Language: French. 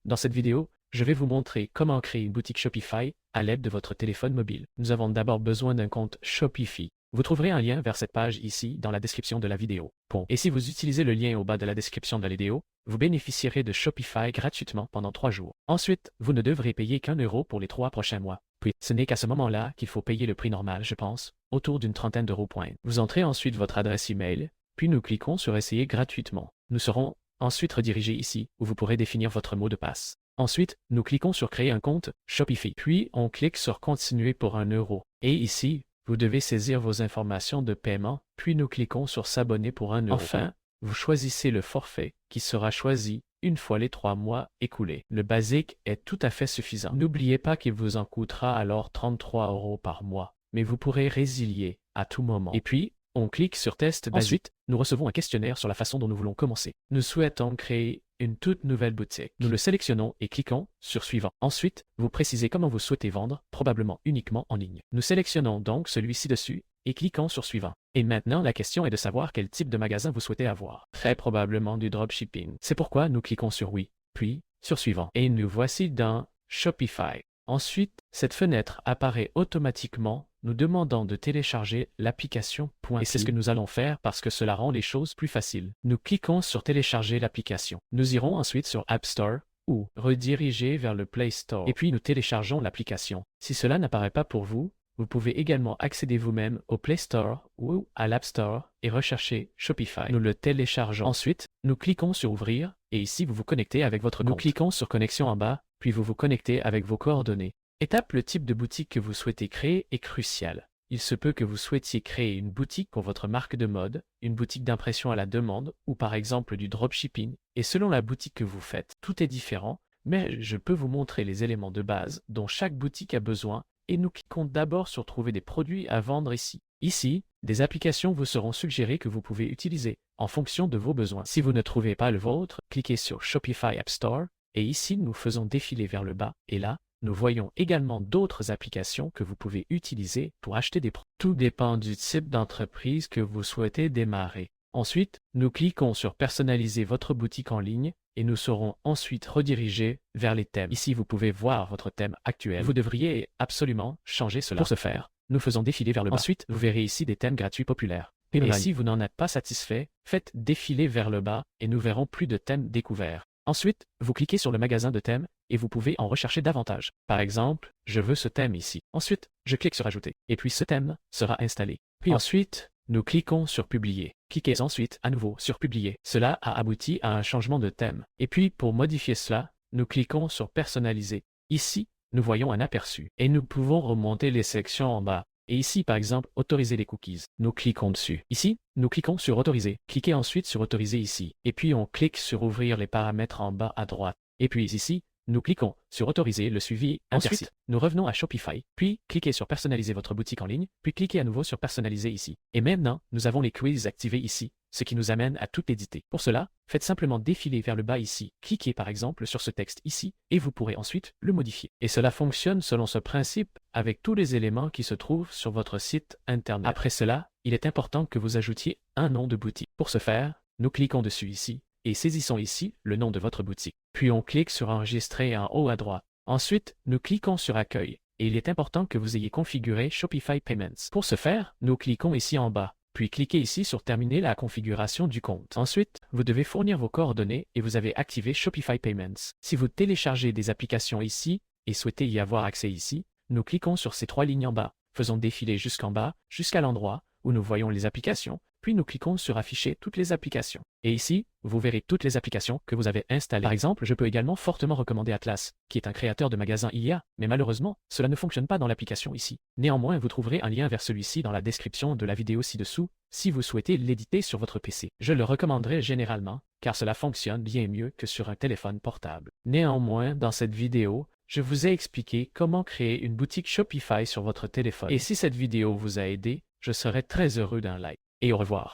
Dans cette vidéo, je vais vous montrer comment créer une boutique Shopify à l'aide de votre téléphone mobile. Nous avons d'abord besoin d'un compte Shopify. Vous trouverez un lien vers cette page ici dans la description de la vidéo. Et si vous utilisez le lien au bas de la description de la vidéo, vous bénéficierez de Shopify gratuitement pendant 3 jours. Ensuite, vous ne devrez payer qu'1 euro pour les 3 prochains mois. Puis, ce n'est qu'à ce moment-là qu'il faut payer le prix normal, je pense, autour d'une trentaine d'euros. Vous entrez ensuite votre adresse email, puis nous cliquons sur Essayer gratuitement. Nous serons ensuite redirigés ici, où vous pourrez définir votre mot de passe. Ensuite, nous cliquons sur Créer un compte Shopify. Puis, on clique sur Continuer pour 1 euro. Et ici, vous devez saisir vos informations de paiement, puis nous cliquons sur S'abonner pour 1 euro. Enfin, vous choisissez le forfait, qui sera choisi une fois les 3 mois écoulés. Le basique est tout à fait suffisant. N'oubliez pas qu'il vous en coûtera alors 33 euros par mois, mais vous pourrez résilier à tout moment. Et puis, on clique sur Test basique. Ensuite, nous recevons un questionnaire sur la façon dont nous voulons commencer. Nous souhaitons créer une toute nouvelle boutique. Nous le sélectionnons et cliquons sur Suivant. Ensuite, vous précisez comment vous souhaitez vendre, probablement uniquement en ligne. Nous sélectionnons donc celui-ci dessus et cliquons sur Suivant. Et maintenant, la question est de savoir quel type de magasin vous souhaitez avoir. Très probablement du dropshipping. C'est pourquoi nous cliquons sur Oui, puis sur Suivant. Et nous voici dans Shopify. Ensuite, cette fenêtre apparaît automatiquement, nous demandant de télécharger l'application. Et c'est ce que nous allons faire parce que cela rend les choses plus faciles. Nous cliquons sur Télécharger l'application. Nous irons ensuite sur App Store ou rediriger vers le Play Store. Et puis nous téléchargeons l'application. Si cela n'apparaît pas pour vous, vous pouvez également accéder vous-même au Play Store ou à l'App Store et rechercher Shopify. Nous le téléchargeons. Ensuite, nous cliquons sur Ouvrir et ici vous vous connectez avec votre compte. Nous cliquons sur Connexion en bas, puis vous vous connectez avec vos coordonnées. Étape: le type de boutique que vous souhaitez créer est crucial. Il se peut que vous souhaitiez créer une boutique pour votre marque de mode, une boutique d'impression à la demande ou par exemple du dropshipping. Et selon la boutique que vous faites, tout est différent, mais je peux vous montrer les éléments de base dont chaque boutique a besoin et nous cliquons d'abord sur Trouver des produits à vendre ici. Ici, des applications vous seront suggérées que vous pouvez utiliser en fonction de vos besoins. Si vous ne trouvez pas le vôtre, cliquez sur Shopify App Store et ici nous faisons défiler vers le bas et là, nous voyons également d'autres applications que vous pouvez utiliser pour acheter des produits. Tout dépend du type d'entreprise que vous souhaitez démarrer. Ensuite, nous cliquons sur Personnaliser votre boutique en ligne et nous serons ensuite redirigés vers les thèmes. Ici, vous pouvez voir votre thème actuel. Vous devriez absolument changer cela. Pour ce faire, nous faisons défiler vers le bas. Ensuite, vous verrez ici des thèmes gratuits populaires. Et si vous n'en êtes pas satisfait, faites défiler vers le bas et nous verrons plus de thèmes découverts. Ensuite, vous cliquez sur le magasin de thèmes et vous pouvez en rechercher davantage. Par exemple, je veux ce thème ici. Ensuite, je clique sur Ajouter et puis ce thème sera installé. Puis ensuite, nous cliquons sur Publier. Cliquez ensuite à nouveau sur Publier. Cela a abouti à un changement de thème. Et puis, pour modifier cela, nous cliquons sur Personnaliser. Ici, nous voyons un aperçu et nous pouvons remonter les sections en bas. Et ici, par exemple, Autoriser les cookies. Nous cliquons dessus. Ici, nous cliquons sur Autoriser. Cliquez ensuite sur Autoriser ici. Et puis, on clique sur Ouvrir les paramètres en bas à droite. Et puis ici, nous cliquons sur Autoriser le suivi. Ensuite, nous revenons à Shopify, puis cliquez sur Personnaliser votre boutique en ligne, puis cliquez à nouveau sur Personnaliser ici. Et maintenant, nous avons les quiz activés ici, ce qui nous amène à tout éditer. Pour cela, faites simplement défiler vers le bas ici. Cliquez par exemple sur ce texte ici et vous pourrez ensuite le modifier. Et cela fonctionne selon ce principe avec tous les éléments qui se trouvent sur votre site internet. Après cela, il est important que vous ajoutiez un nom de boutique. Pour ce faire, nous cliquons dessus ici et saisissons ici le nom de votre boutique. Puis on clique sur Enregistrer en haut à droite. Ensuite, nous cliquons sur Accueil et il est important que vous ayez configuré Shopify Payments. Pour ce faire, nous cliquons ici en bas. Puis cliquez ici sur Terminer la configuration du compte. Ensuite, vous devez fournir vos coordonnées et vous avez activé Shopify Payments. Si vous téléchargez des applications ici et souhaitez y avoir accès ici, nous cliquons sur ces 3 lignes en bas. Faisons défiler jusqu'en bas, jusqu'à l'endroit où nous voyons les applications, puis nous cliquons sur Afficher toutes les applications. Et ici, vous verrez toutes les applications que vous avez installées. Par exemple, je peux également fortement recommander Atlas, qui est un créateur de magasins IA, mais malheureusement, cela ne fonctionne pas dans l'application ici. Néanmoins, vous trouverez un lien vers celui-ci dans la description de la vidéo ci-dessous, si vous souhaitez l'éditer sur votre PC. Je le recommanderais généralement, car cela fonctionne bien mieux que sur un téléphone portable. Néanmoins, dans cette vidéo, je vous ai expliqué comment créer une boutique Shopify sur votre téléphone. Et si cette vidéo vous a aidé, je serais très heureux d'un like. Et au revoir.